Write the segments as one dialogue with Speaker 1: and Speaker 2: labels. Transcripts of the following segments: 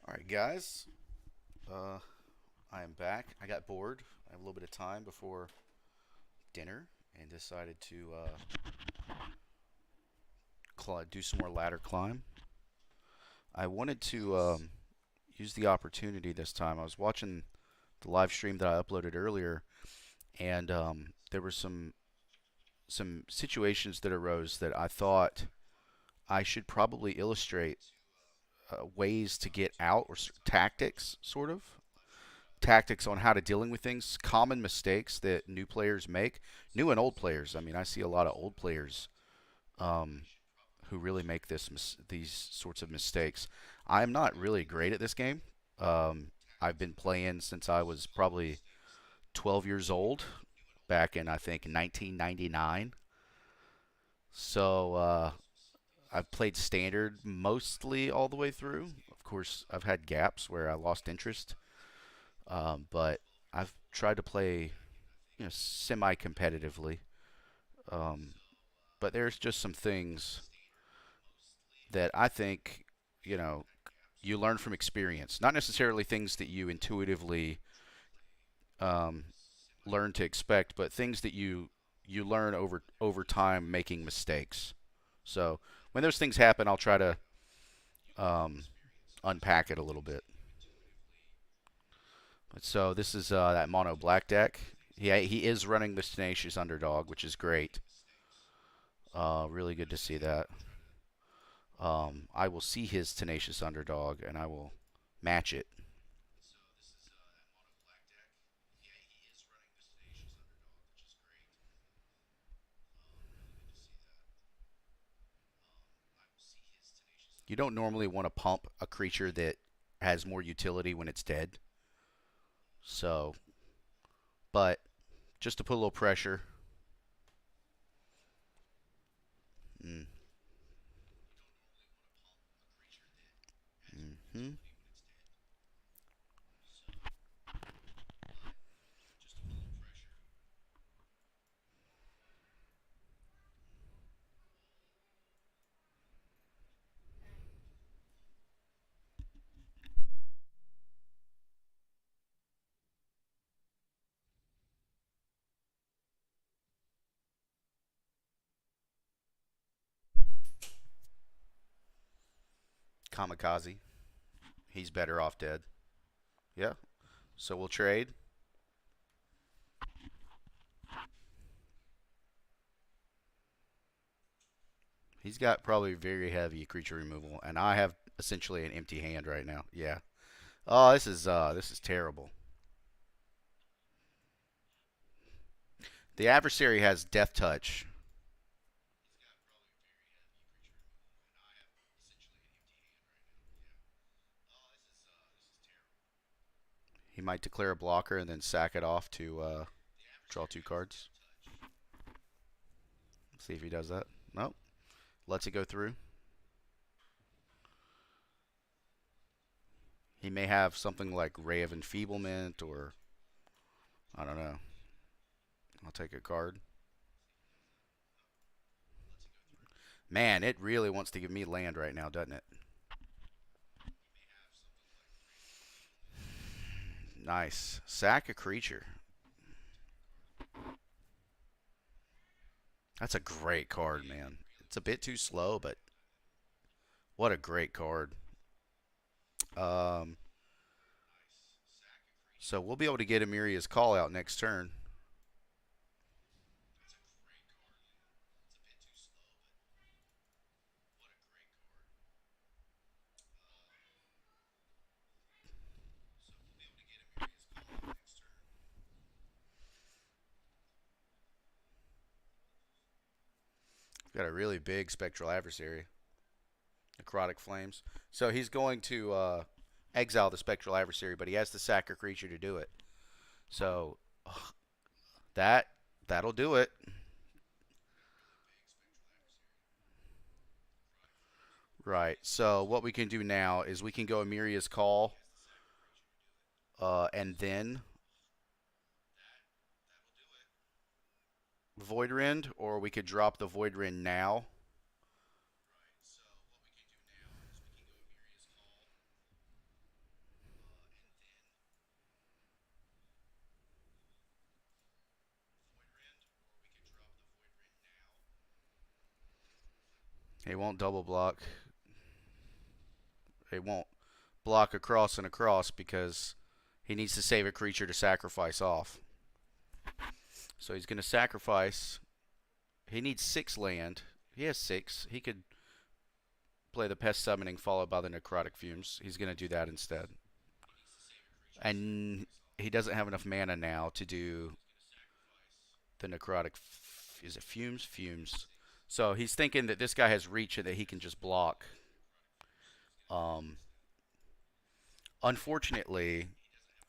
Speaker 1: All right, guys. Uh, I am back. I got bored. I have a little bit of time before dinner and decided to do some more ladder climb. I wanted to use the opportunity this time. I was watching the live stream that I uploaded earlier, and there were some situations that arose that I thought I should probably illustrate ways to get out or tactics, sort of tactics on how to dealing with things, common mistakes that new players make, new and old players. I mean, I see a lot of old players um, who really make these sorts of mistakes. I am not really great at this game. I've been playing since I was probably 12 years old, back in I think 1999. So I've played standard mostly all the way through. Of course, I've had gaps where I lost interest, but I've tried to play semi-competitively. Um, but there's just some things that I think, you know, you learn from experience, not necessarily things that you intuitively um, learn to expect, but things that you learn over time making mistakes. So when those things happen, I'll try to um, unpack it a little bit. So this is that mono black deck. He is running the Tenacious Underdog, which is great. Really good to see that. I will see his Tenacious Underdog and I will match it. You don't normally want to pump a creature that has more utility when it's dead. So, but just to put a little pressure. Mm, hmm Kamikaze. He's better off dead. Yeah. So we'll trade. He's got probably very heavy creature removal, and I have essentially an empty hand right now. Yeah. Oh, this is terrible. The adversary has Death Touch. He might declare a blocker and then sack it off to draw two cards. See if he does that. Nope. Lets it go through. He may have something like Ray of Enfeeblement or I don't know. I'll take a card. Man, it really wants to give me land right now, doesn't it? Nice. Sack a creature. That's a great card, man. It's a bit too slow, but what a great card. Um, so we'll be able to get Amiria's call out next turn. We've got a really big spectral adversary, Necrotic Flames. So he's going to exile the spectral adversary, but he has to sack a creature to do it. So that that'll do it. Right. So what we can do now is we can go Amiria's call, and then Void Rend, or we could drop the Void Rend now. He won't double block. He won't block across and across because he needs to save a creature to sacrifice off. So he's going to sacrifice. He needs 6 land. He has 6. He could play the Pest Summoning followed by the Necrotic Fumes. He's going to do that instead. And he doesn't have enough mana now to do the Necrotic. Is it Fumes? Fumes. So he's thinking that this guy has reach and that he can just block. Unfortunately,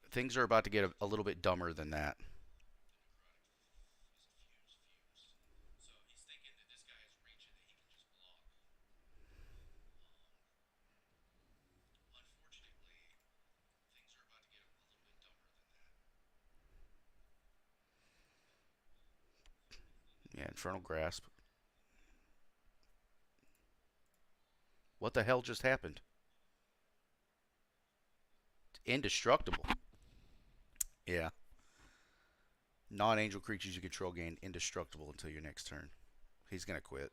Speaker 1: things are about to get a little bit dumber than that. Yeah, Infernal Grasp. What the hell just happened? Indestructible. Yeah. Non-angel creatures you control gain indestructible until your next turn. He's going to quit.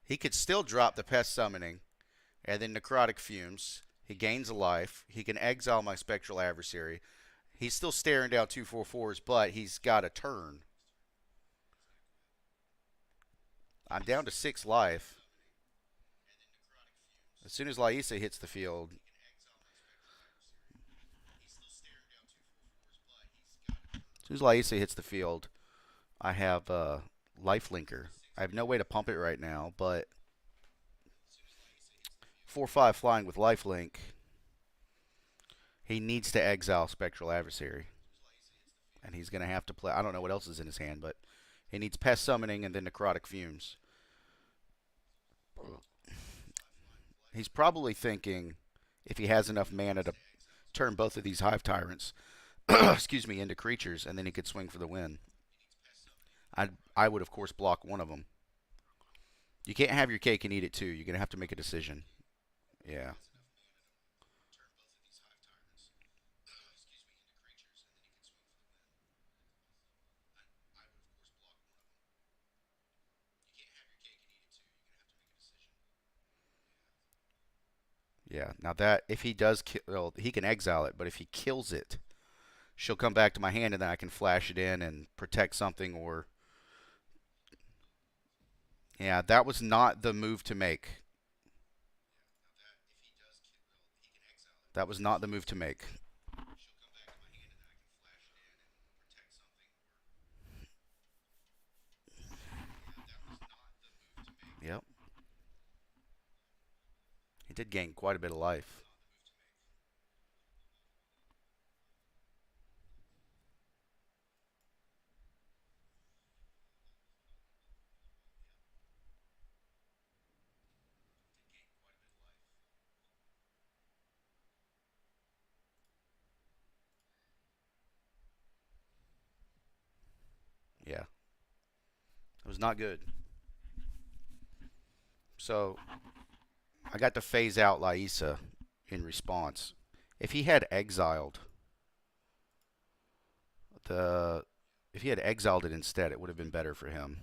Speaker 1: He could still drop the Pest Summoning and then Necrotic Fumes. He gains a life. He can exile my Spectral Adversary. He's still staring down 2/4/4s, but he's got a turn. I'm down to 6 life. As soon as Laisa hits the field, I have Lifelinker. I have no way to pump it right now, but 4/5 flying with Lifelink. He needs to exile Spectral Adversary. And he's going to have to play. I don't know what else is in his hand, but he needs Pest Summoning and then Necrotic Fumes. He's probably thinking if he has enough mana to turn both of these Hive Tyrants excuse me, into creatures, and then he could swing for the win. I would, of course, block one of them. You can't have your cake and eat it too. You're going to have to make a decision. Yeah. Yeah. Now that if he does kill, well, he can exile it, but if he kills it, she'll come back to my hand, and then I can flash it in and protect something. Or yeah, that was not the move to make. That was not the move to make. Yep. He did gain quite a bit of life. Yeah. It was not good. So I got to phase out Laisa in response. If he had exiled the if he had exiled it instead, it would have been better for him.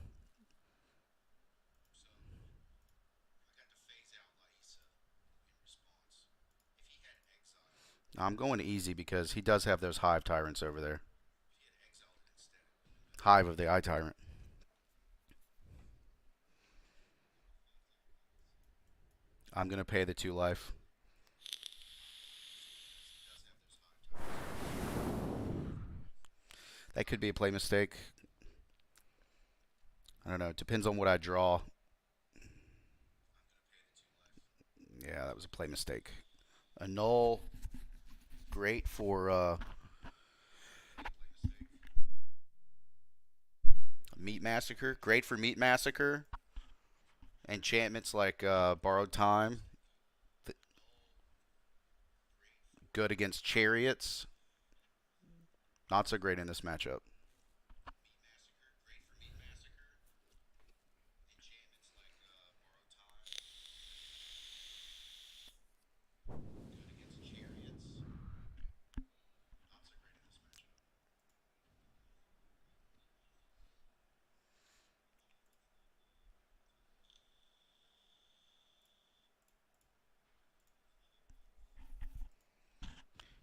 Speaker 1: Now, I'm going easy because he does have those Hive Tyrants over there. Hive of the Eye Tyrant. I'm going to pay the 2 life. That could be a play mistake. I don't know. It depends on what I draw. Yeah, that was a play mistake. A null. Great for Meat Massacre. Great for Meat Massacre. Enchantments like Borrowed Time. Good against Chariots. Not so great in this matchup.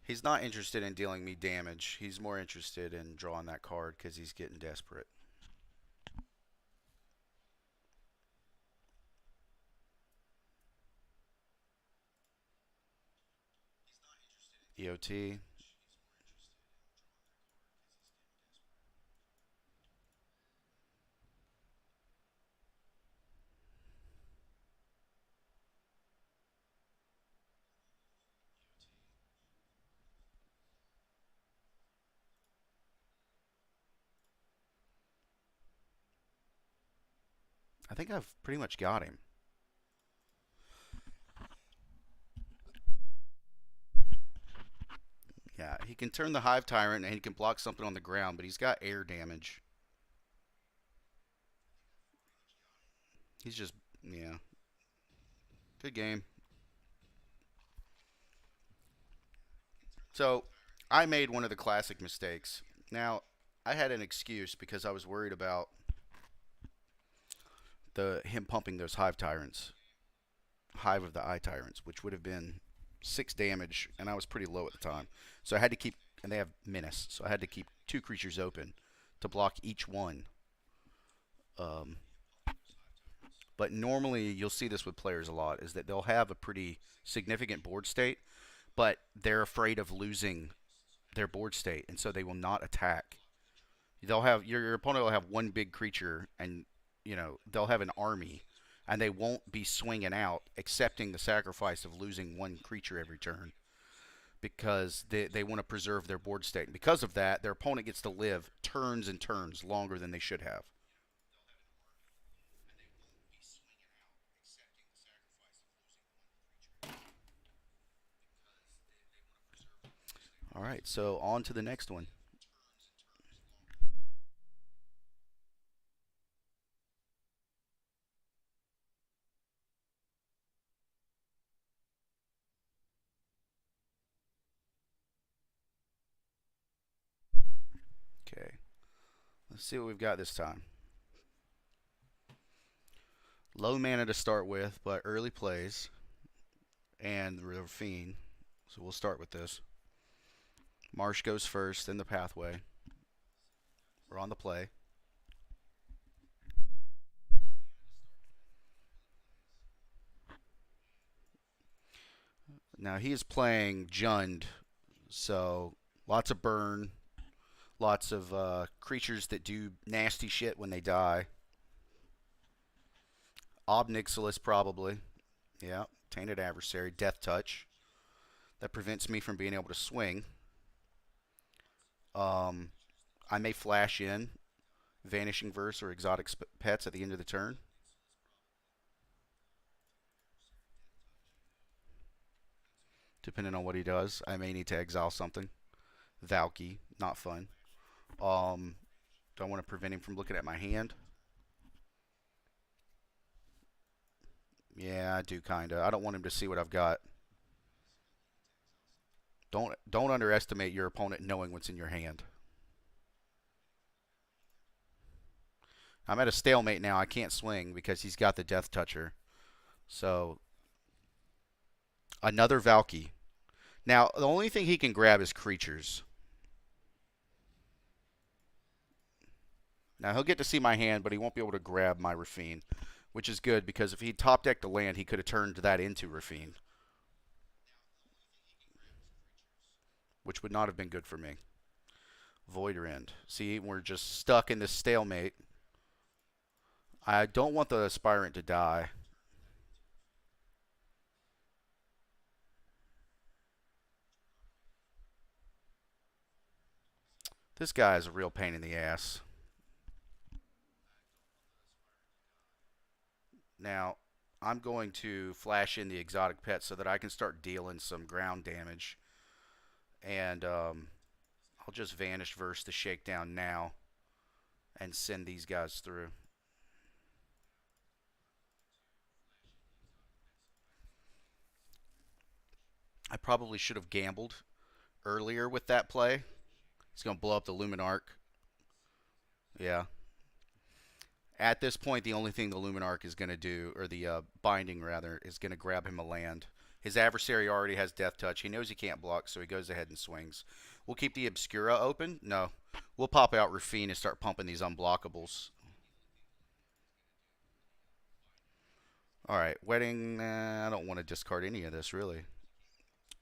Speaker 1: He's not interested in dealing me damage. He's more interested in drawing that card because he's getting desperate. EOT. I think I've pretty much got him. Yeah, he can turn the Hive Tyrant and he can block something on the ground, but he's got air damage. He's just, yeah. Good game. So, I made one of the classic mistakes. Now, I had an excuse because I was worried about the him pumping those Hive Tyrants. Hive of the Eye Tyrants, which would have been 6 damage, and I was pretty low at the time. So I had to keep, and they have Menace, so I had to keep 2 creatures open to block each one. Um, but normally, you'll see this with players a lot, is that they'll have a pretty significant board state, but they're afraid of losing their board state, and so they will not attack. They'll have your opponent will have one big creature, and they'll have an army, and they won't be swinging out, accepting the sacrifice of losing one creature every turn because they want to preserve their board state. And because of that, their opponent gets to live turns and turns longer than they should have. All right, so on to the next one. Okay, let's see what we've got this time. Low mana to start with, but early plays and Ravine. So we'll start with this. Marsh goes first, then the pathway. We're on the play. Now he is playing Jund, so lots of burn, lots of creatures that do nasty shit when they die. Ob Nixilis probably. Yeah, Tainted Adversary, Death Touch. That prevents me from being able to swing. Um, I may flash in Vanishing Verse or Exotic Pets at the end of the turn. Depending on what he does, I may need to exile something. Valky, not fun. Um, do I want to prevent him from looking at my hand? Yeah, I do kinda. I don't want him to see what I've got. Don't underestimate your opponent knowing what's in your hand. I'm at a stalemate now. I can't swing because he's got the Death Toucher. So another Valky. Now the only thing he can grab is creatures. Now he'll get to see my hand, but he won't be able to grab my Rafine, which is good because if he top decked a land, he could have turned that into Rafine, which would not have been good for me. Void Rend. See, we're just stuck in this stalemate. I don't want the Aspirant to die. This guy is a real pain in the ass. Now, I'm going to flash in the exotic pet so that I can start dealing some ground damage. And I'll just Vanish Verse the Shakedown now and send these guys through. I probably should have gambled earlier with that play. He's going to blow up the Luminarch. Yeah. At this point, the only thing the Luminarch is going to do, or the Binding rather, is going to grab him a land. His adversary already has Death Touch. He knows he can't block, so he goes ahead and swings. We'll keep the Obscura open. No. We'll pop out Rafine and start pumping these unblockables. All right, Wedding. I don't want to discard any of this, really.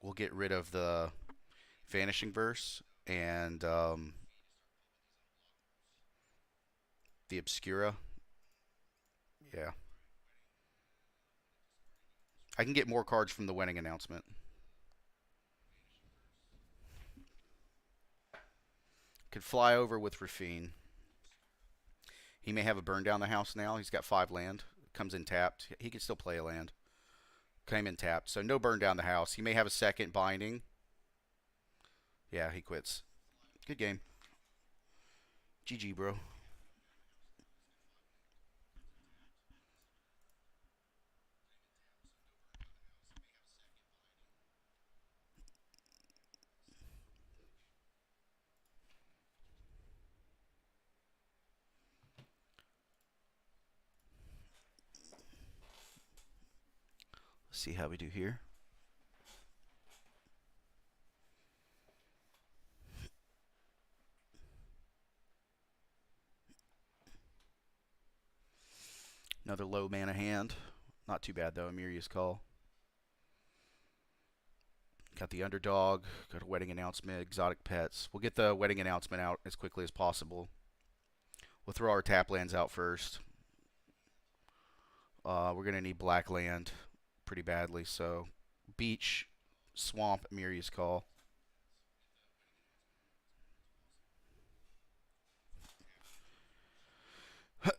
Speaker 1: We'll get rid of the Vanishing Verse and the Obscura. Yeah. I can get more cards from the Wedding Announcement. Could fly over with Rafine. He may have a burn down the house now. He's got 5 land. Comes in tapped. He can still play a land. Came in tapped. So no burn down the house. He may have a second binding. Yeah, he quits. Good game. GG, bro. Let's see how we do here. Another low mana hand. Not too bad, though. Amiria's Call. Got the Underdog. Got a Wedding Announcement. Exotic Pets. We'll get the Wedding Announcement out as quickly as possible. We'll throw our tap lands out first. We're going to need black land pretty badly. So, Beach, Swamp, Amiria's Call.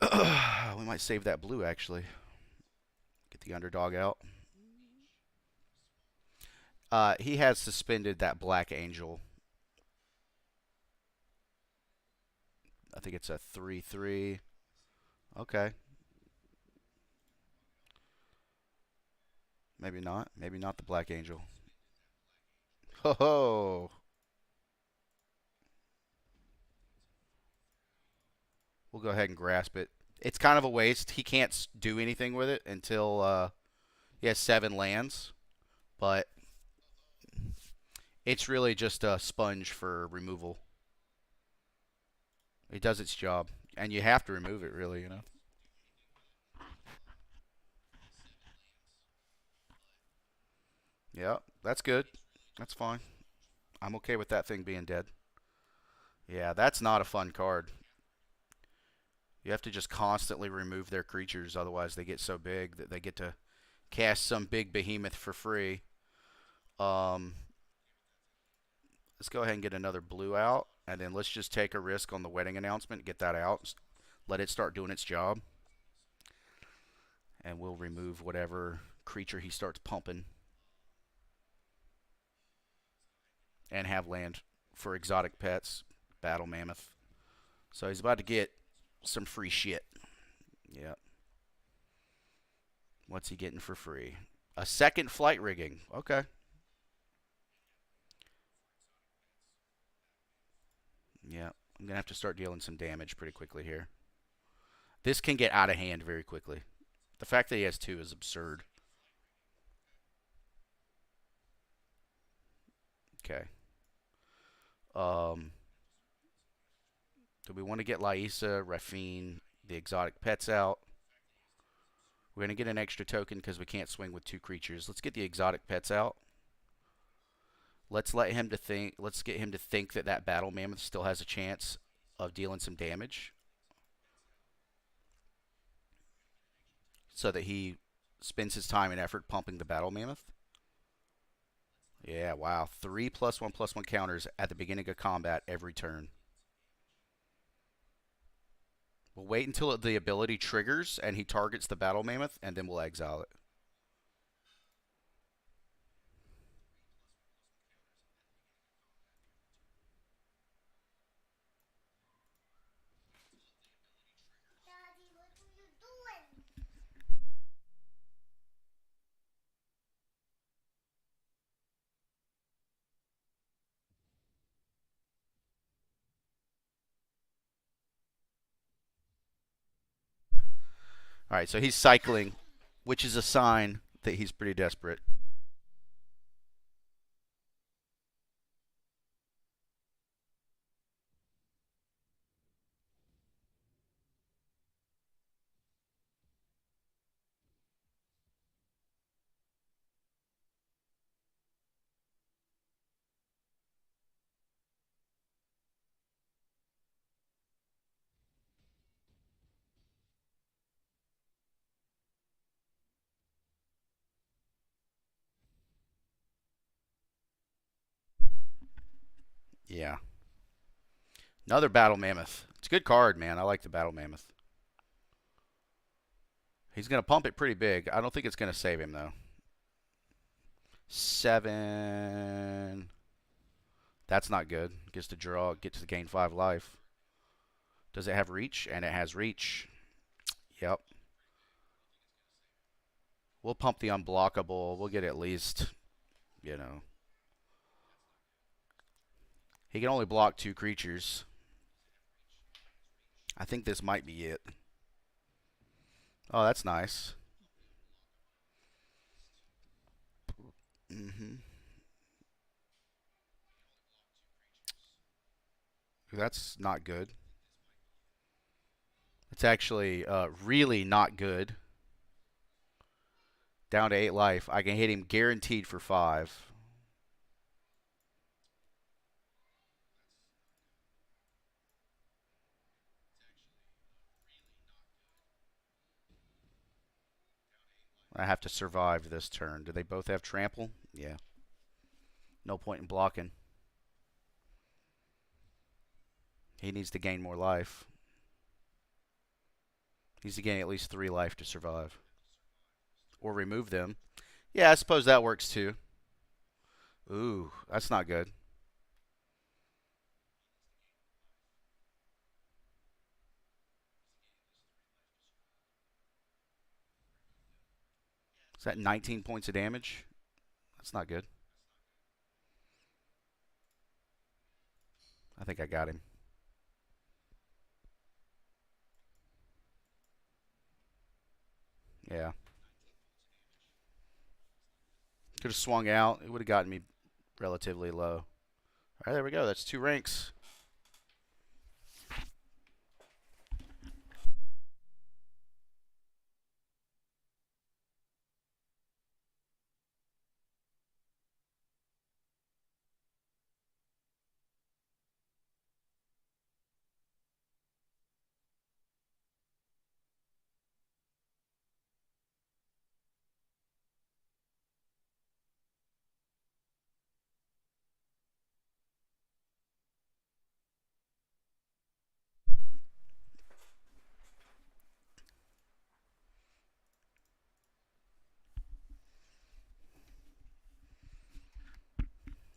Speaker 1: We might save that blue, actually. Get the Underdog out. He has suspended that Black Angel. I think it's a 3/3. Okay. Maybe not. Maybe not the Black Angel. Ho ho. We'll go ahead and grasp it. It's kind of a waste. He can't do anything with it until he has 7 lands. But it's really just a sponge for removal. It does its job. And you have to remove it, really, you know. Yeah, that's good. That's fine. I'm okay with that thing being dead. Yeah, that's not a fun card. You have to just constantly remove their creatures, otherwise they get so big that they get to cast some big behemoth for free. Um, let's go ahead and get another blue out, and then let's just take a risk on the Wedding Announcement, get that out, let it start doing its job, and we'll remove whatever creature he starts pumping, and have land for exotic pets, Battle Mammoth. So he's about to get some free shit. Yep. What's he getting for free? A second Flight Rigging. Okay. Yeah. I'm going to have to start dealing some damage pretty quickly here. This can get out of hand very quickly. The fact that he has 2 is absurd. Okay. Do we want to get Lysa, Rafine, the exotic pets out? We're going to get an extra token because we can't swing with 2 creatures. Let's get the exotic pets out. Let's let him to think. Let's get him to think that that battle mammoth still has a chance of dealing some damage, so that he spends his time and effort pumping the battle mammoth. Yeah, wow. 3 +1/+1 counters at the beginning of combat every turn. We'll wait until the ability triggers and he targets the battle mammoth, and then we'll exile it. All right, so he's cycling, which is a sign that he's pretty desperate. Yeah. Another Battle Mammoth. It's a good card, man. I like the Battle Mammoth. He's going to pump it pretty big. I don't think it's going to save him, though. 7. That's not good. Gets to draw, gets to gain 5 life. Does it have reach? And it has reach. Yep. We'll pump the unblockable. We'll get at least, you know. He can only block 2 creatures. I think this might be it. Oh, that's nice. Mm-hmm. That's not good. It's actually really not good. Down to 8 life. I can hit him guaranteed for 5. I have to survive this turn. Do they both have trample? Yeah. No point in blocking. He needs to gain more life. He needs to gain at least 3 life to survive. Or remove them. Yeah, I suppose that works too. Ooh, that's not good. Is that 19 points of damage? That's not good. I think I got him. Yeah. Could have swung out. It would have gotten me relatively low. All right, there we go. That's 2 ranks.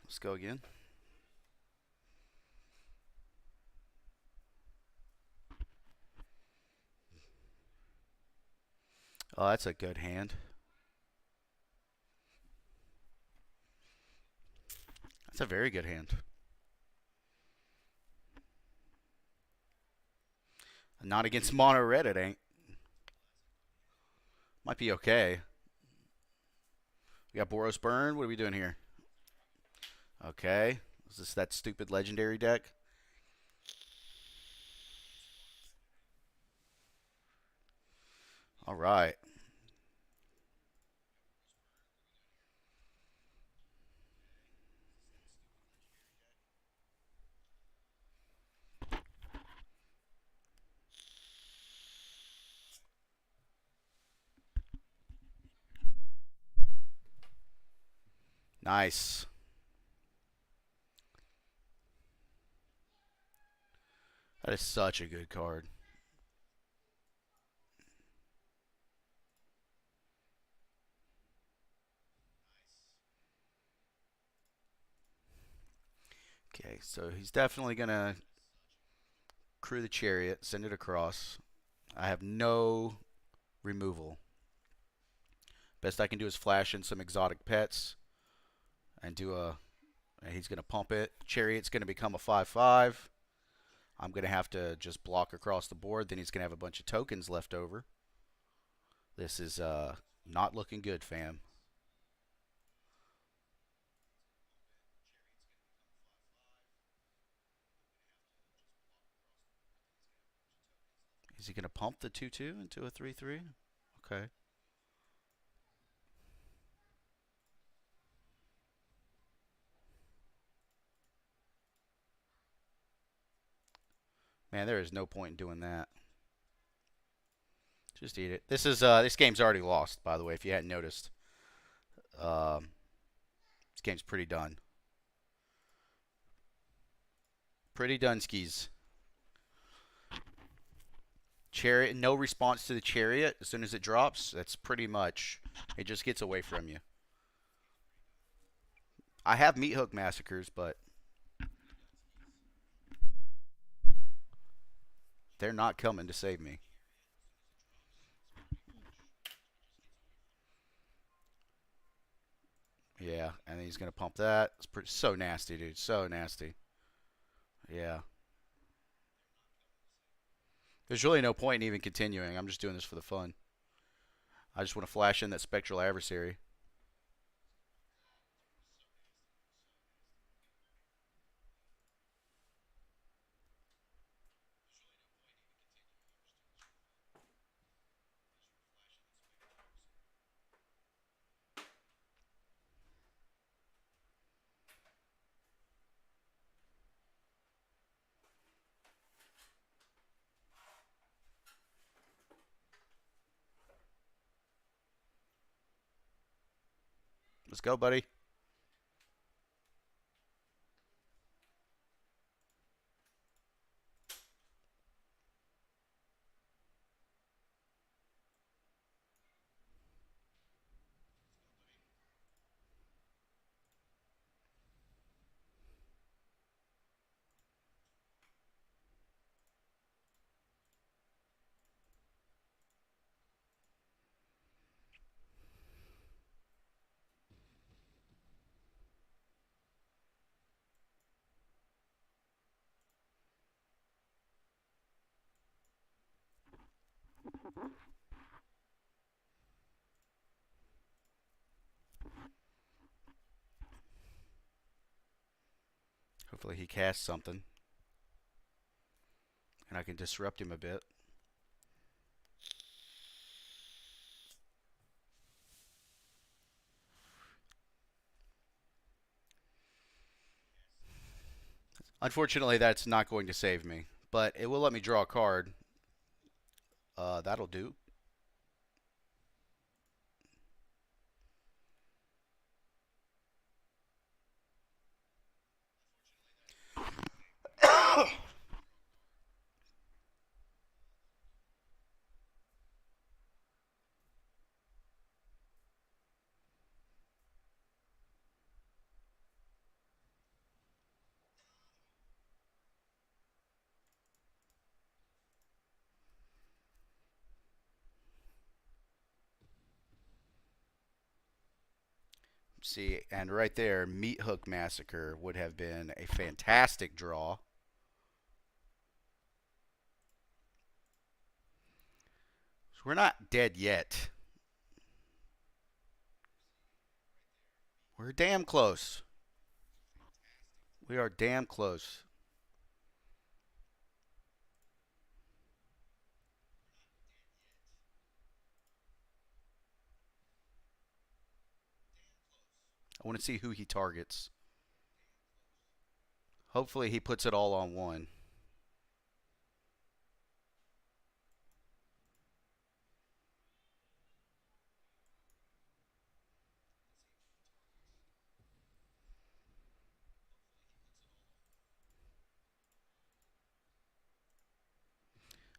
Speaker 1: Let's go again. Oh, that's a good hand. That's a very good hand. Not against mono red, it ain't. Might be okay. We got Boros Burn. What are we doing here? Okay. Is this that stupid legendary deck? All right. Nice. That is such a good card. Okay, so he's definitely going to crew the chariot, send it across. I have no removal. Best I can do is flash in some exotic pets and do a. He's going to pump it. Chariot's going to become a 5/5. I'm going to have to just block across the board. Then he's going to have a bunch of tokens left over. This is not looking good, fam. Is he going to pump the 2/2 into a 3/3? Okay. Man, there is no point in doing that. Just eat it. This game's already lost, by the way, if you hadn't noticed. Um, this game's pretty done. Pretty Dunskies. Chariot, no response to the Chariot. As soon as it drops, that's pretty much, it just gets away from you. I have Meat Hook Massacres, but they're not coming to save me. Yeah, and he's going to pump that. It's pretty, so nasty, dude. So nasty. Yeah. There's really no point in even continuing. I'm just doing this for the fun. I just want to flash in that Spectral Adversary. Let's go, buddy. Hopefully he casts something, and I can disrupt him a bit. Unfortunately, that's not going to save me, but it will let me draw a card. That'll do. See, and right there, Meat Hook Massacre would have been a fantastic draw. So we're not dead yet. We're damn close. We are damn close. I want to see who he targets. Hopefully he puts it all on one.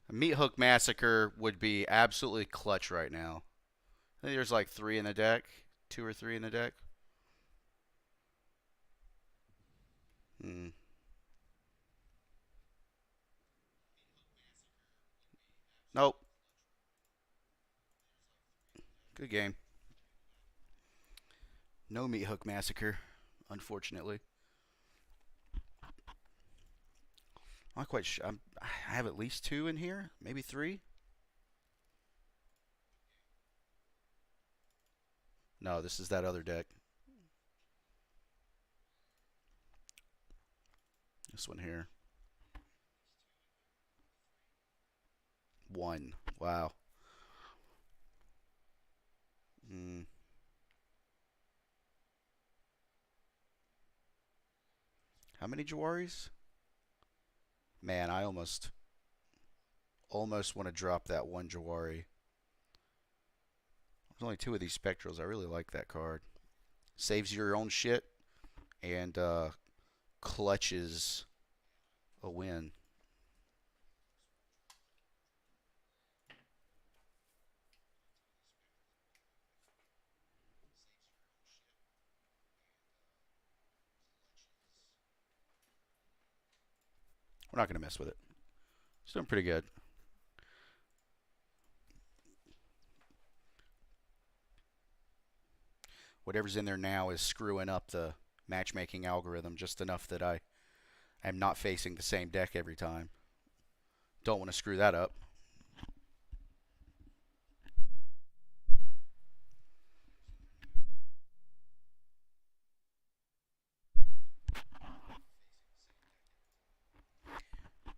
Speaker 1: A Meat Hook Massacre would be absolutely clutch right now. I think there's like 3 in the deck. 2 or 3 in the deck. Hmm. Nope. Good game. No Meat Hook Massacre, unfortunately. I'm not quite sure. I have at least 2 in here, maybe 3. No, this is that other deck. This one here. 1. Wow. Hmm. How many Jawaris? Man, I almost want to drop that one Jawari. There's only 2 of these Spectrals. I really like that card. Saves your own shit and clutches a win. We're not going to mess with it. It's doing pretty good. Whatever's in there now is screwing up the matchmaking algorithm just enough that I am not facing the same deck every time. Don't want to screw that up.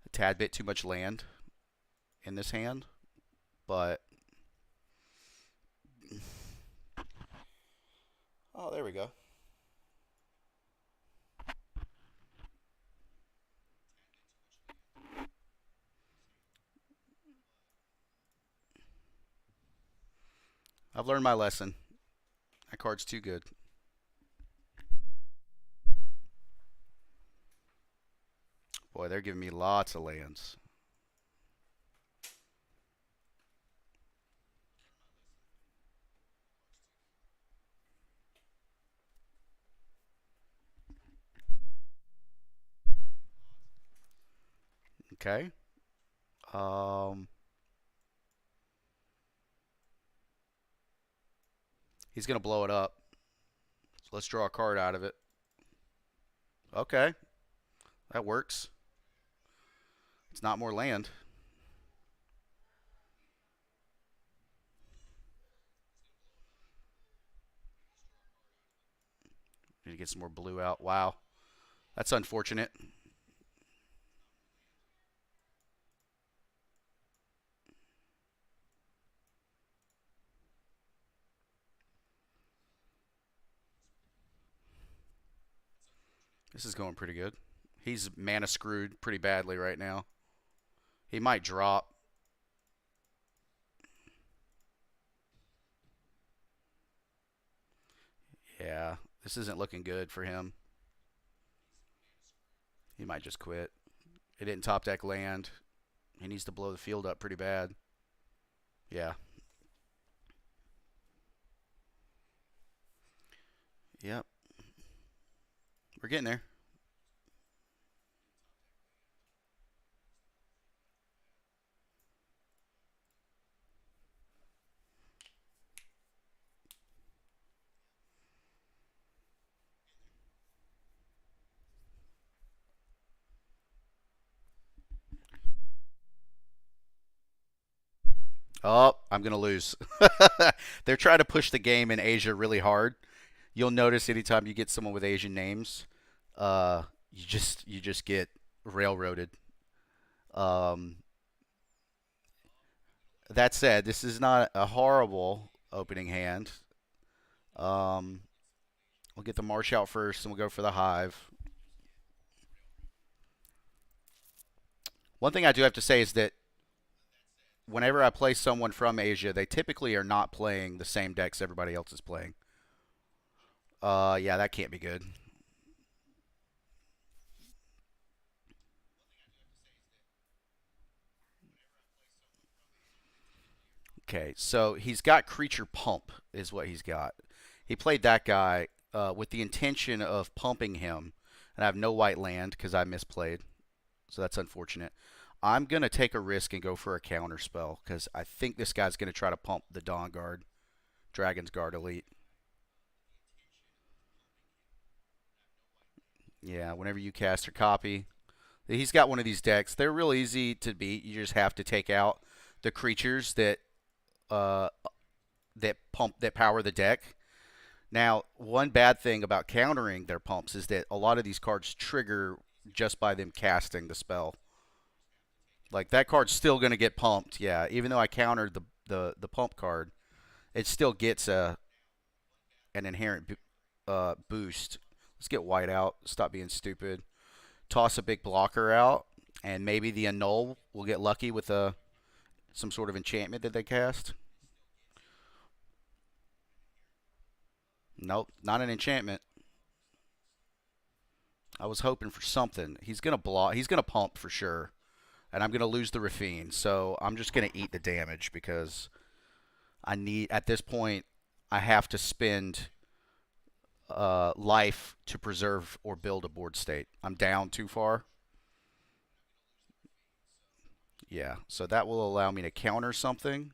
Speaker 1: A tad bit too much land in this hand, but oh, there we go. I've learned my lesson. That card's too good. Boy, they're giving me lots of lands. Okay. Um, he's going to blow it up. So let's draw a card out of it. Okay. That works. It's not more land. Need to get some more blue out. Wow. That's unfortunate. This is going pretty good. He's mana screwed pretty badly right now. He might drop. Yeah, this isn't looking good for him. He might just quit. It didn't top deck land. He needs to blow the field up pretty bad. Yeah. Yep. We're getting there. Oh, I'm going to lose. They're trying to push the game in Asia really hard. You'll notice anytime you get someone with Asian names, you just get railroaded. Um, that said, this is not a horrible opening hand. Um, we'll get the marsh out first, and we'll go for the hive. One thing I do have to say is that whenever I play someone from Asia, they typically are not playing the same decks everybody else is playing. Yeah, that can't be good. Okay, so he's got creature pump, is what he's got. He played that guy with the intention of pumping him, and I have no white land because I misplayed, so that's unfortunate. I'm gonna take a risk and go for a counter spell because I think this guy's gonna try to pump the Dawn Guard, Dragon's Guard Elite. Yeah, whenever you cast or copy, he's got one of these decks. They're real easy to beat. You just have to take out the creatures uh, that power the deck. Now, one bad thing about countering their pumps is that a lot of these cards trigger just by them casting the spell. Like that card's still going to get pumped. Yeah, even though I countered the pump card, it still gets an inherent boost. Let's get white out. Stop being stupid. Toss a big blocker out, and maybe the annul will get lucky with some sort of enchantment that they cast. Nope, not an enchantment. I was hoping for something. He's gonna block. He's gonna pump for sure, and I'm gonna lose the Rafine. So I'm just gonna eat the damage because I need at this point. I have to spend life to preserve or build a board state. I'm down too far. Yeah, so that will allow me to counter something.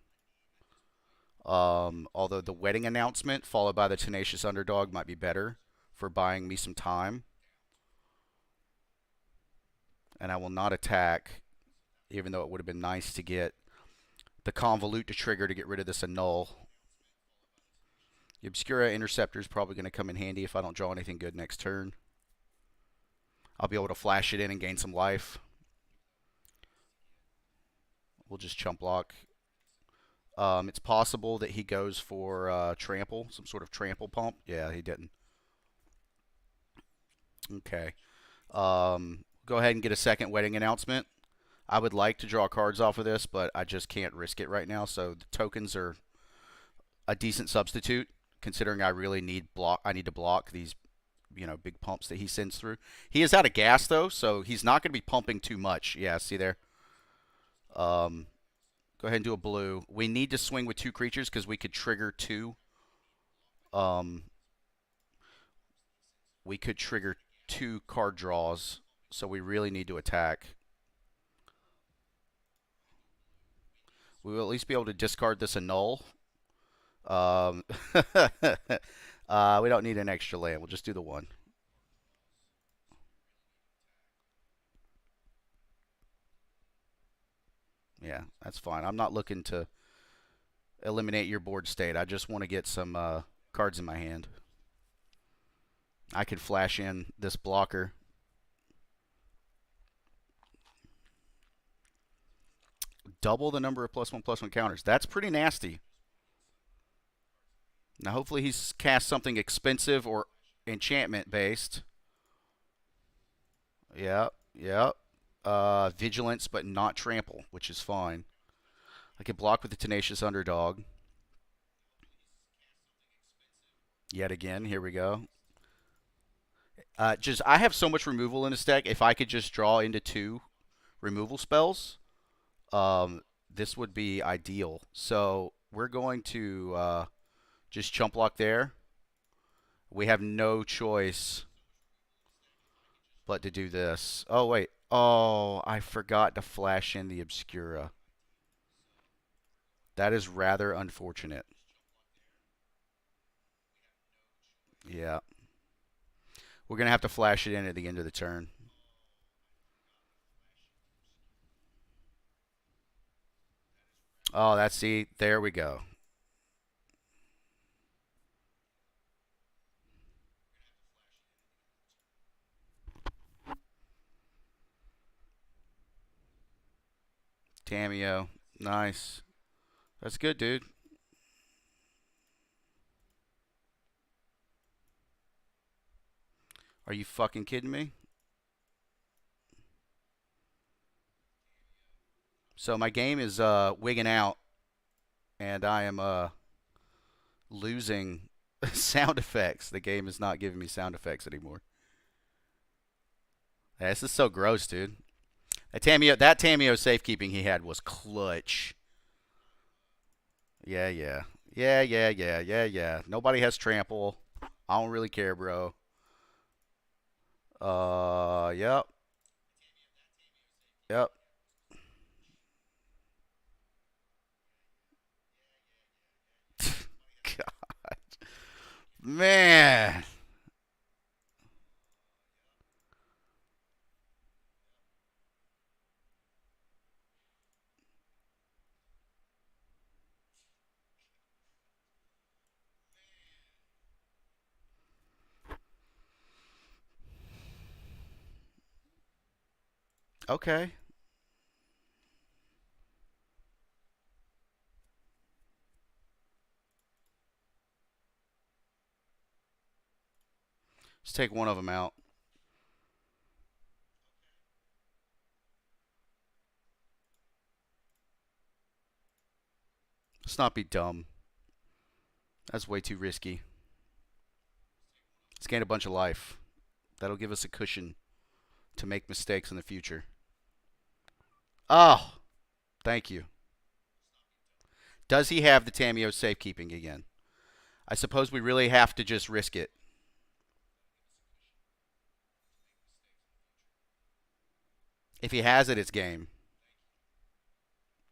Speaker 1: Although the wedding announcement followed by the tenacious underdog might be better for buying me some time. And I will not attack, even though it would have been nice to get the convolute to trigger to get rid of this annul. The Obscura Interceptor is probably going to come in handy if I don't draw anything good next turn. I'll be able to flash it in and gain some life. We'll just chump block. It's possible that he goes for trample, some sort of trample pump. Yeah, he didn't. Okay. Go ahead and get a second wedding announcement. I would like to draw cards off of this, but I just can't risk it right now. So the tokens are a decent substitute, considering I really need block. I need to block these, big pumps that he sends through. He is out of gas though, so he's not going to be pumping too much. Yeah, see there. Go ahead and do a blue. We need to swing with 2 creatures because we could trigger 2. We could trigger 2 card draws, so we really need to attack. We will at least be able to discard this annul. We don't need an extra land. We'll just do the 1. Yeah, that's fine. I'm not looking to eliminate your board state. I just want to get some cards in my hand. I could flash in this blocker. Double the number of +1/+1 counters. That's pretty nasty. Now, hopefully he's cast something expensive or enchantment based. Yep, yep. Vigilance, but not trample, which is fine. I can block with the tenacious underdog. Yet again, here we go. I have so much removal in this deck. If I could just draw into 2 removal spells, this would be ideal. So we're going to just chump block there. We have no choice but to do this. Oh, wait. Oh, I forgot to flash in the Obscura. That is rather unfortunate. Yeah. We're going to have to flash it in at the end of the turn. Oh, see, there we go. Tameo. Nice. That's good, dude. Are you fucking kidding me? So my game is wigging out, and I am losing sound effects. The game is not giving me sound effects anymore. Yeah, this is so gross, dude. That Tameo safekeeping he had was clutch. Yeah, yeah. Yeah, yeah, yeah, yeah, yeah. Nobody has trample. I don't really care, bro. Yep. Yep. God. Man. Okay. Let's take one of them out. Let's not be dumb. That's way too risky. Let's gain a bunch of life. That'll give us a cushion to make mistakes in the future. Oh, thank you. Does he have the Tameo safekeeping again? I suppose we really have to just risk it. If he has it, it's game.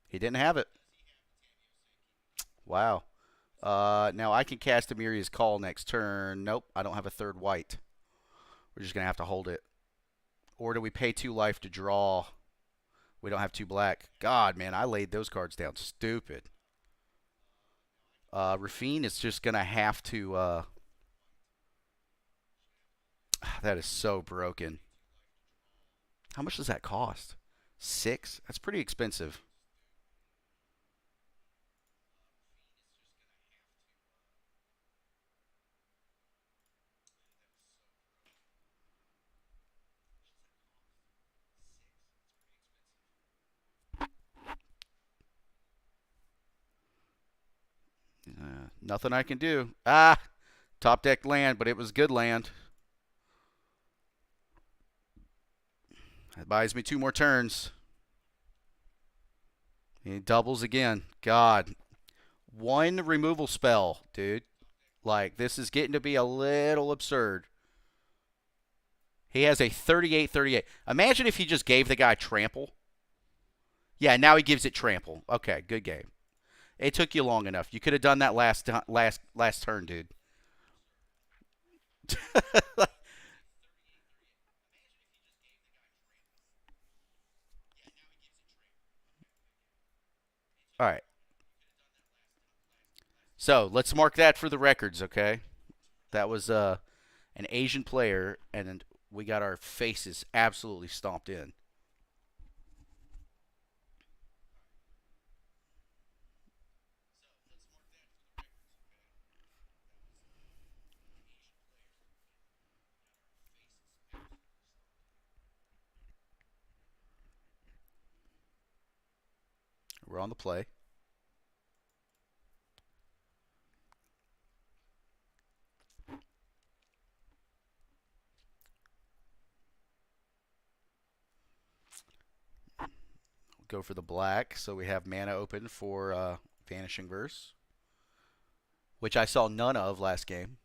Speaker 1: He didn't have it. Wow. Now I can cast Amiria's Call next turn. Nope, I don't have a third white. We're just going to have to hold it. Or do we pay 2 life to draw? We don't have 2 black. God, man, I laid those cards down stupid. Rafine is just going to have to... that is so broken. How much does that cost? 6? That's pretty expensive. Nothing I can do. Ah, top deck land, but it was good land. That buys me 2 more turns. He doubles again. God. 1 removal spell, dude. Like, this is getting to be a little absurd. He has a 38-38. Imagine if he just gave the guy trample. Yeah, now he gives it trample. Okay, good game. It took you long enough. You could have done that last turn, dude. All right. So let's mark that for the records, okay? That was an Asian player, and we got our faces absolutely stomped in. We're on the play. Go for the black, so we have mana open for Vanishing Verse, which I saw none of last game.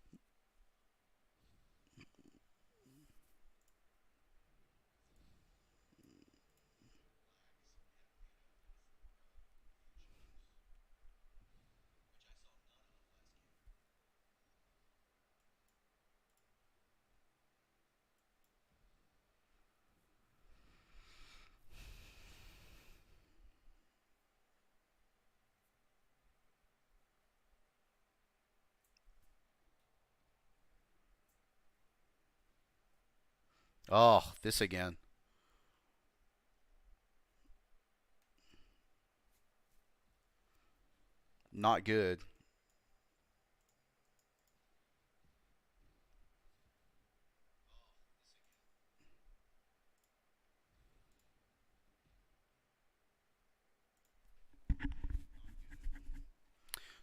Speaker 1: Oh, this again. Not good.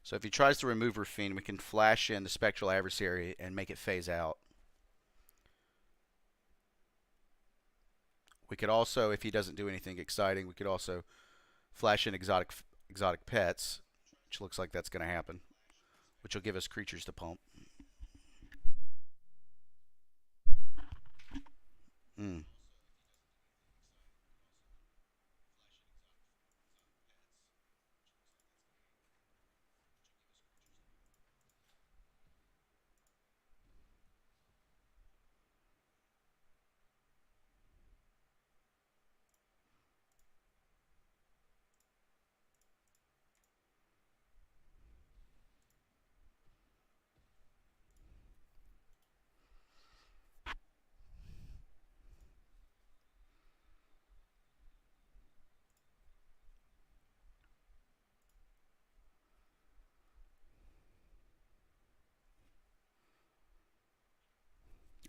Speaker 1: So if he tries to remove Rafine, we can flash in the Spectral Adversary and make it phase out. We could also, if he doesn't do anything exciting, we could also flash in exotic pets, which looks like that's going to happen, which will give us creatures to pump. Mm.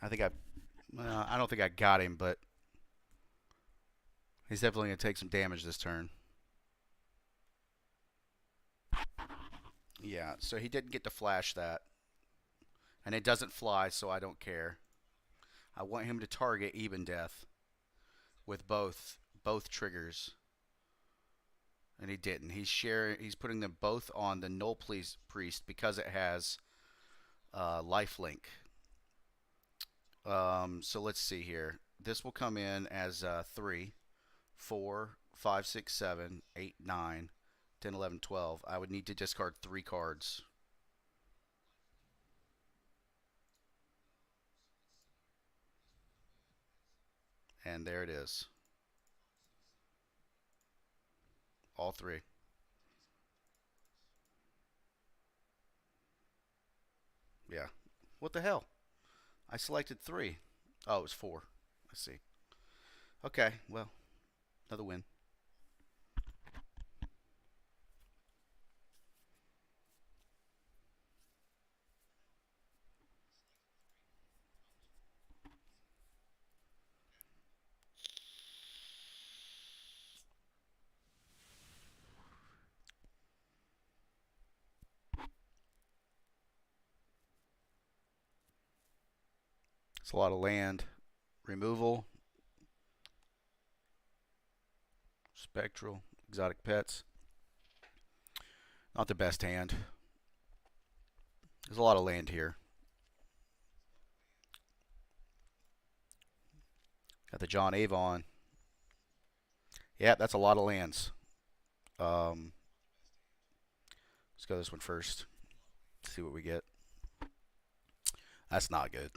Speaker 1: I think I don't think I got him, but he's definitely going to take some damage this turn. Yeah, so he didn't get to flash that. And it doesn't fly, so I don't care. I want him to target Even Death with both triggers, and he didn't. He's putting them both on the Null Priest because it has lifelink. So let's see here. This will come in as 3, 4, 5, 6, 7, 8, 9, 10, 11, 12. I would need to discard 3 cards. And there it is. All 3. Yeah. What the hell? I selected 3. Oh, it was 4. I see. Okay, well, another win. It's a lot of land. Removal. Spectral. Exotic pets. Not the best hand. There's a lot of land here. Got the John Avon. Yeah, that's a lot of lands. Let's go this one first. See what we get. That's not good.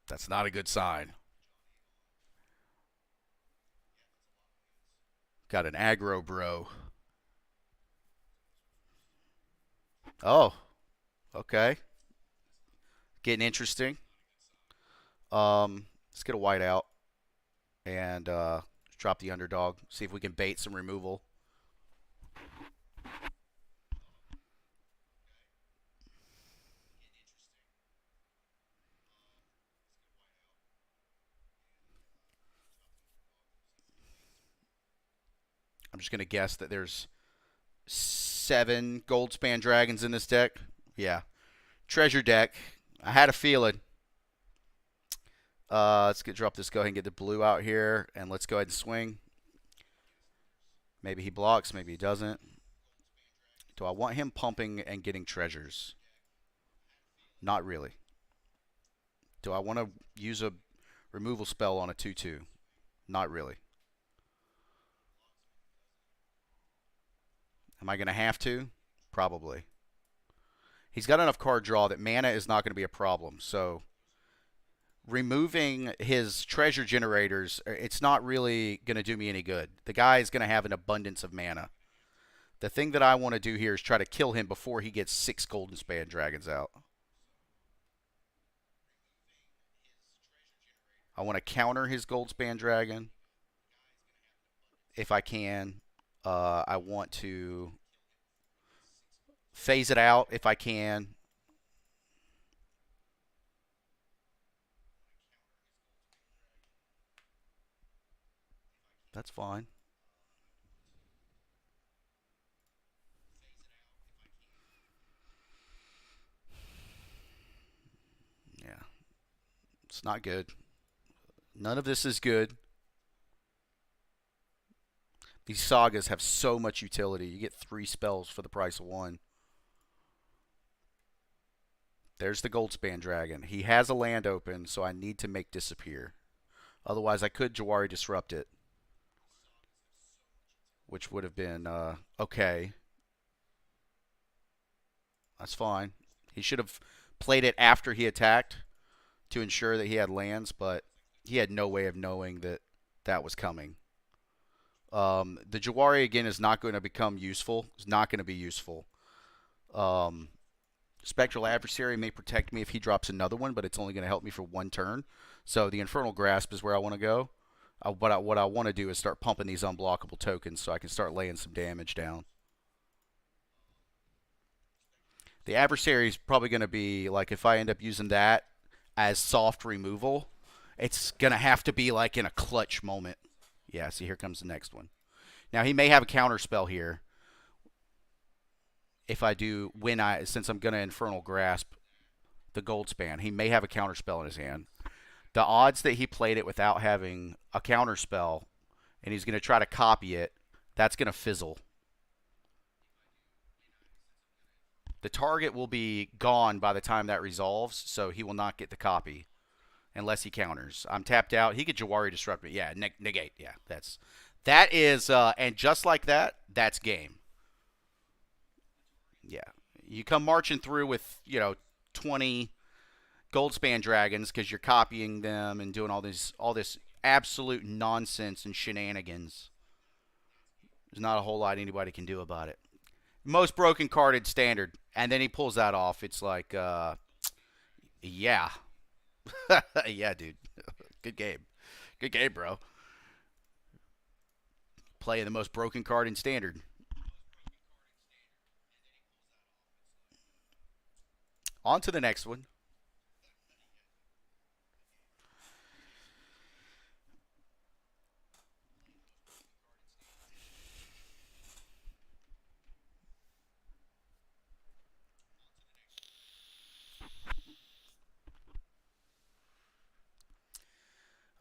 Speaker 1: That's not a good sign. Got an aggro bro. Oh, okay. Getting interesting. Let's get a white out and drop the underdog. See if we can bait some removal. I'm just gonna guess that there's 7 Goldspan Dragons in this deck. Yeah, treasure deck. I had a feeling. Let's drop this. Go ahead and get the blue out here, and let's go ahead and swing. Maybe he blocks, maybe he doesn't. Do I want him pumping and getting treasures? Not really. Do I want to use a removal spell on a 2/2? Not really. Am I going to have to? Probably. He's got enough card draw that mana is not going to be a problem. So removing his treasure generators, it's not really going to do me any good. The guy is going to have an abundance of mana. The thing that I want to do here is try to kill him before he gets 6 Goldspan Dragons out. I want to counter his Goldspan Dragon if I can. I want to phase it out if I can. That's fine. Yeah. It's not good. None of this is good. These sagas have so much utility. You get 3 spells for the price of 1. There's the Goldspan Dragon. He has a land open, so I need to make disappear. Otherwise, I could Jawari Disrupt it, which would have been okay. That's fine. He should have played it after he attacked to ensure that he had lands, but he had no way of knowing that that was coming. The Jawari, again, is not going to become useful. It's not going to be useful. Spectral Adversary may protect me if he drops another one, but it's only going to help me for 1 turn. So the Infernal Grasp is where I want to go. But what I want to do is start pumping these unblockable tokens so I can start laying some damage down. The Adversary is probably going to be, like, if I end up using that as soft removal, it's going to have to be, like, in a clutch moment. Yeah, see, here comes the next one. Now, he may have a counter spell here. If I do, since I'm going to Infernal Grasp the Goldspan, he may have a counter spell in his hand. The odds that he played it without having a counter spell and he's going to try to copy it, that's going to fizzle. The target will be gone by the time that resolves, so he will not get the copy unless he counters. I'm tapped out. He could Jawari disrupt me. Yeah, negate. Yeah, that is, and just like that, that's game. Yeah, you come marching through with 20 Goldspan dragons because you're copying them and doing all this absolute nonsense and shenanigans. There's not a whole lot anybody can do about it. Most broken carded standard, and then he pulls that off. It's like, yeah, yeah, dude, good game, bro. Playing the most broken card in standard. On to the next one.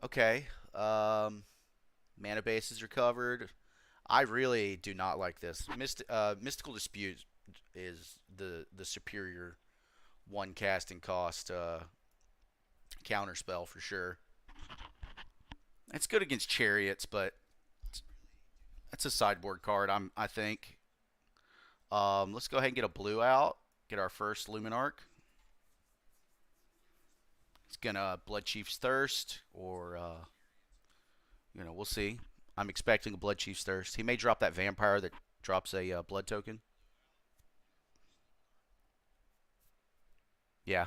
Speaker 1: Okay. Mana base is recovered. I really do not like this. Mystical Dispute is the superior one casting cost counter spell for sure. It's good against chariots, but it's a sideboard card. I think. Let's go ahead and get a blue out. Get our first Luminarch. It's gonna Blood Chief's Thirst, or we'll see. I'm expecting a Blood Chief's Thirst. He may drop that vampire that drops a blood token. Yeah,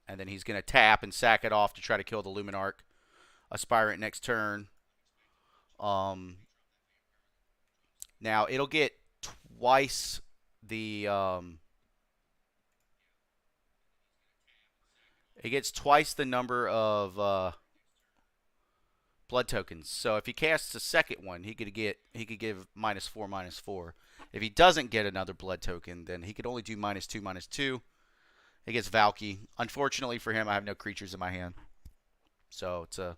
Speaker 1: and then he's gonna tap and sack it off to try to kill the Luminarch. Aspirant next turn. Um, Now it'll get twice the it gets twice the number of blood tokens. So if he casts a second one, he could give -4/-4. If he doesn't get another blood token, then he could only do -2/-2. He gets Valky. Unfortunately for him, I have no creatures in my hand, so it's a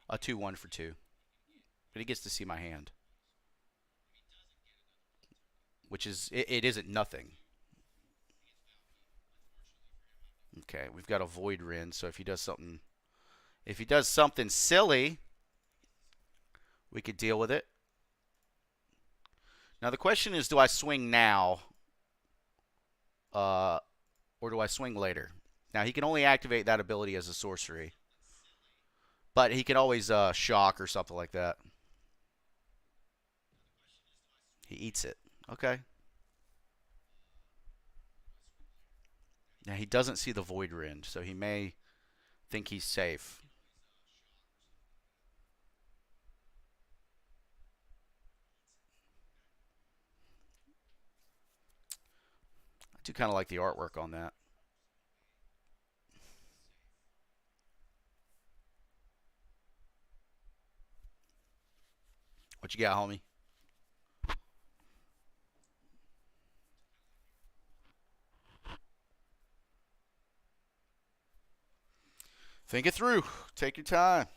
Speaker 1: 2/1 for 2. But he gets to see my hand, which is it isn't nothing. Okay, we've got a Void Rend, so if he does something silly, we could deal with it. Now the question is, do I swing now, or do I swing later? Now he can only activate that ability as a sorcery, but he can always shock or something like that. He eats it. Okay. Now he doesn't see the Void Rend, so he may think he's safe. I do kind of like the artwork on that. What you got, homie? Think it through. Take your time.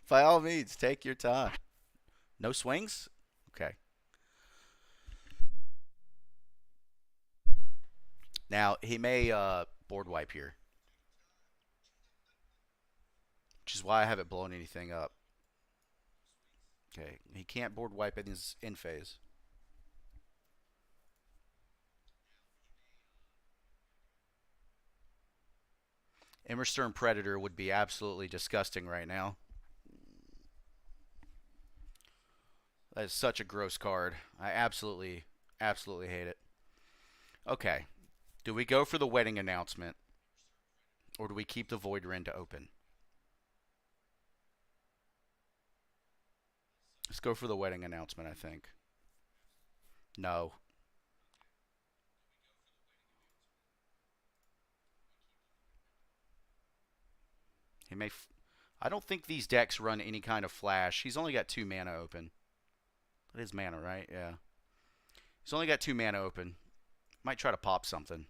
Speaker 1: By all means, take your time. No swings? Okay. Now, he may board wipe here, which is why I haven't blown anything up. Okay. He can't board wipe in his end phase. Immerstern Predator would be absolutely disgusting right now. That is such a gross card. I absolutely hate it. Okay. Do we go for the wedding announcement, or do we keep the Void Rend open? Let's go for the wedding announcement, I think. No. He may. I don't think these decks run any kind of flash. He's only got 2 mana open. That is mana, right? Yeah. He's only got 2 mana open. Might try to pop something.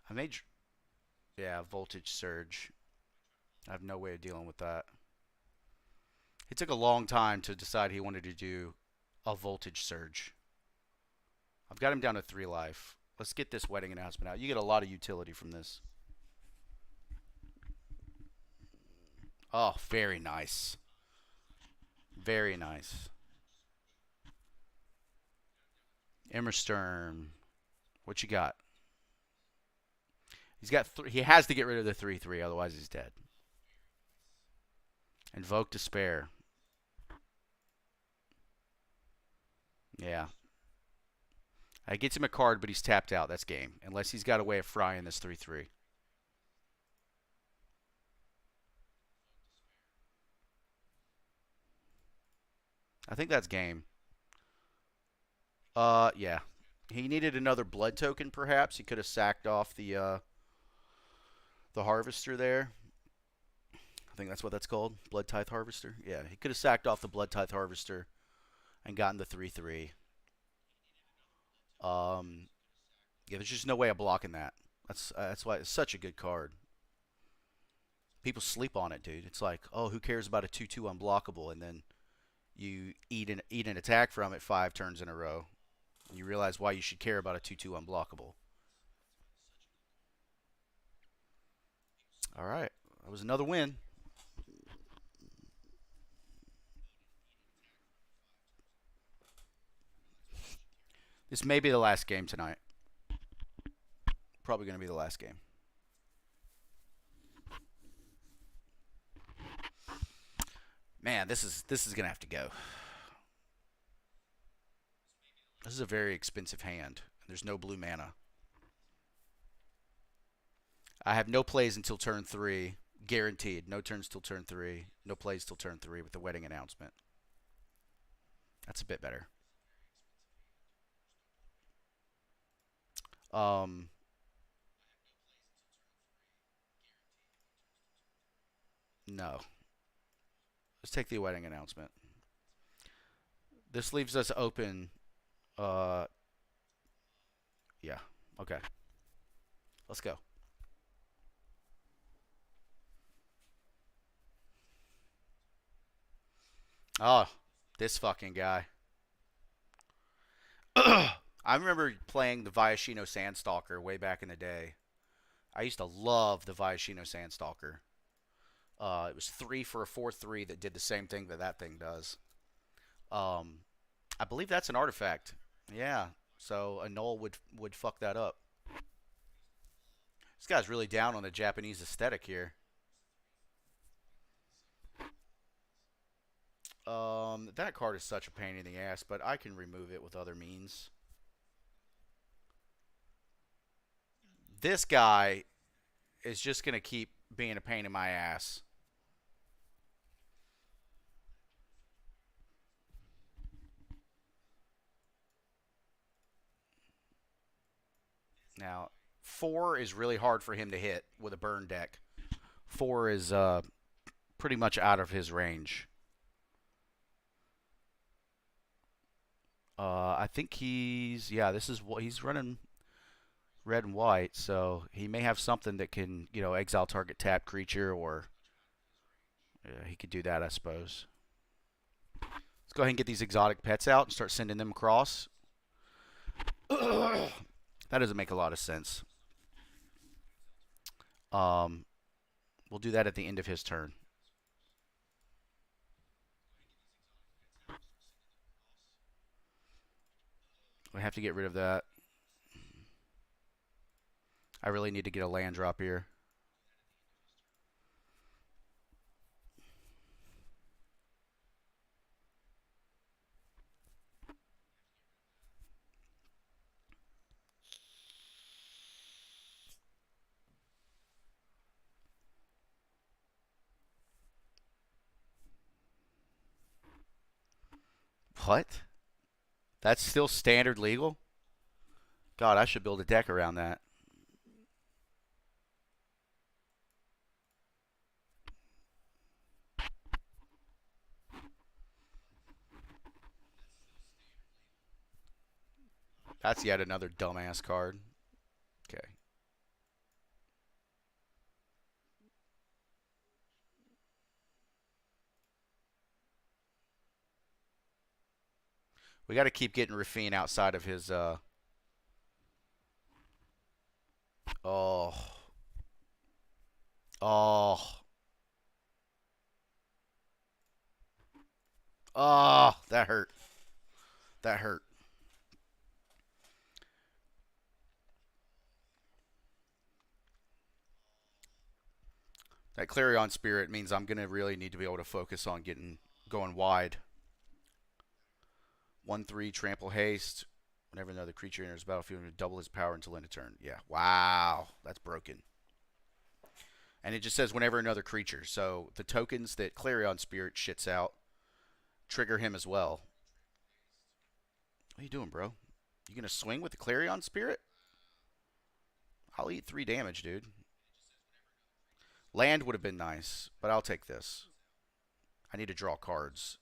Speaker 1: I made, yeah, voltage surge. I have no way of dealing with that. It took a long time to decide he wanted to do a voltage surge. I've got him down to 3 life. Let's get this wedding announcement out. You get a lot of utility from this. Oh, very nice. Very nice. Immersturm. What you got? He's got he has to get rid of the 3/3, otherwise he's dead. Invoke Despair. Yeah. It gets him a card, but he's tapped out. That's game. Unless he's got a way of frying this 3/3. I think that's game. Yeah. He needed another blood token, perhaps. He could have sacked off the harvester there. I think that's what that's called. Blood Tithe Harvester. Yeah, he could have sacked off the Blood Tithe Harvester and gotten the 3/3. Yeah, there's just no way of blocking that. That's why it's such a good card. People sleep on it, dude. It's like, oh, who cares about a 2/2 unblockable, and then you eat an attack from it 5 turns in a row. And you realize why you should care about a 2/2 unblockable. All right, that was another win. This may be the last game tonight. Probably going to be the last game. Man, this is going to have to go. This is a very expensive hand. There's no blue mana. I have no plays until turn 3. Guaranteed. No turns till turn 3. No plays till turn 3 with the wedding announcement. That's a bit better. No. Let's take the wedding announcement. This leaves us open. Yeah. Okay. Let's go. Oh, this fucking guy. I remember playing the Viashino Sandstalker way back in the day. I used to love the Viashino Sandstalker. It was 3 for a 4/3 that did the same thing that thing does. Um, I believe that's an artifact. Yeah, so a null would fuck that up. This guy's really down on the Japanese aesthetic here. That card is such a pain in the ass, but I can remove it with other means. This guy is just gonna keep being a pain in my ass. Now, 4 is really hard for him to hit with a burn deck. 4 is pretty much out of his range. I think this is what he's running red and white, so he may have something that can, exile target tap creature, or he could do that, I suppose. Let's go ahead and get these exotic pets out and start sending them across. That doesn't make a lot of sense. We'll do that at the end of his turn. We have to get rid of that. I really need to get a land drop here. What? That's still standard legal? God, I should build a deck around that. That's yet another dumbass card. Okay. We got to keep getting Rafine outside of his. Oh, oh, oh! That hurt. That hurt. That Clarion Spirit means I'm gonna really need to be able to focus on going wide. 1/3 trample haste. Whenever another creature enters the battlefield, double his power until end of turn. Yeah. Wow. That's broken. And it just says whenever another creature. So the tokens that Clarion Spirit shits out trigger him as well. What are you doing, bro? You gonna swing with the Clarion Spirit? I'll eat 3 damage, dude. Land would have been nice, but I'll take this. I need to draw cards.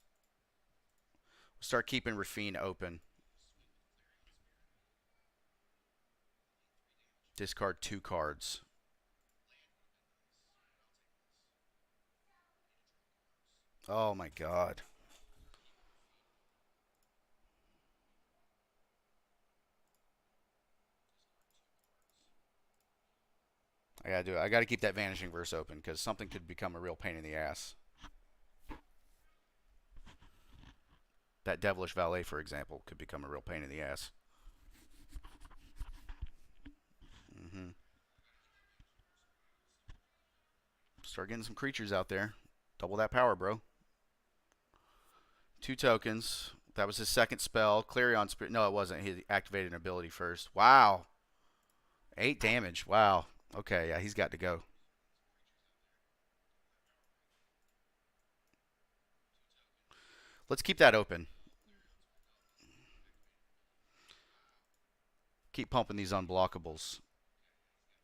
Speaker 1: Start keeping Rafine open. Discard 2 cards. Oh my god. I gotta do it. I gotta keep that Vanishing Verse open because something could become a real pain in the ass. That Devilish Valet, for example, could become a real pain in the ass. Mm-hmm. Start getting some creatures out there. Double that power, bro. 2 tokens. That was his second spell. Clarion Spirit. No, it wasn't. He activated an ability first. Wow. 8 damage. Wow. Okay, yeah, he's got to go. Let's keep that open. Keep pumping these unblockables.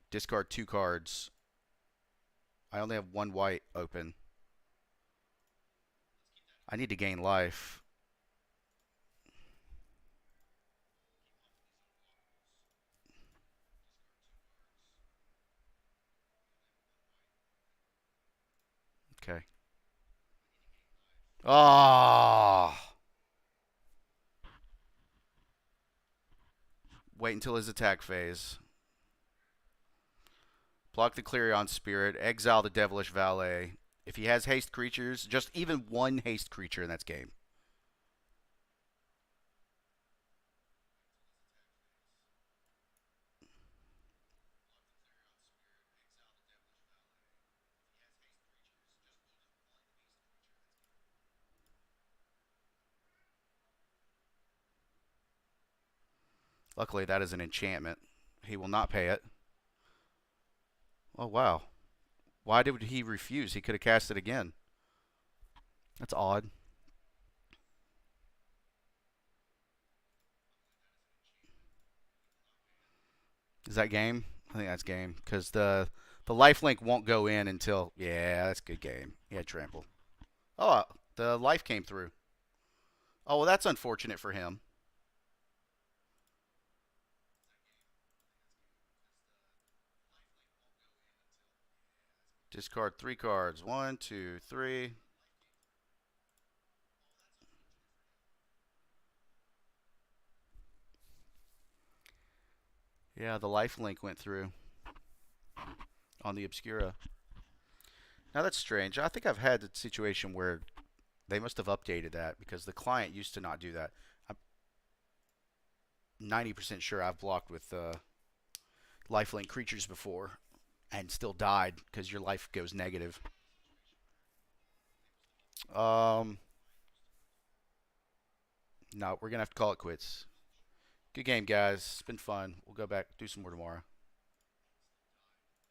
Speaker 1: Discard 2 cards. I only have 1 white open. I need to gain life. Okay. Ah. Oh. Wait until his attack phase. Block the Clarion Spirit. Exile the Devilish Valet. If he has haste creatures, just even 1 haste creature, and that's game. Luckily, that is an enchantment. He will not pay it. Oh, wow. Why did he refuse? He could have cast it again. That's odd. Is that game? I think that's game because the lifelink won't go in until yeah, that's a good game. He had trample. Oh, the life came through. Oh well, that's unfortunate for him. Discard 3 cards. 1, 2, 3. Yeah, the lifelink went through on the Obscura. Now that's strange. I think I've had a situation where they must have updated that because the client used to not do that. I'm 90% sure I've blocked with lifelink creatures before and still died because your life goes negative. Um, no, we're gonna have to call it quits. Good game, guys. It's been fun. We'll go back do some more tomorrow.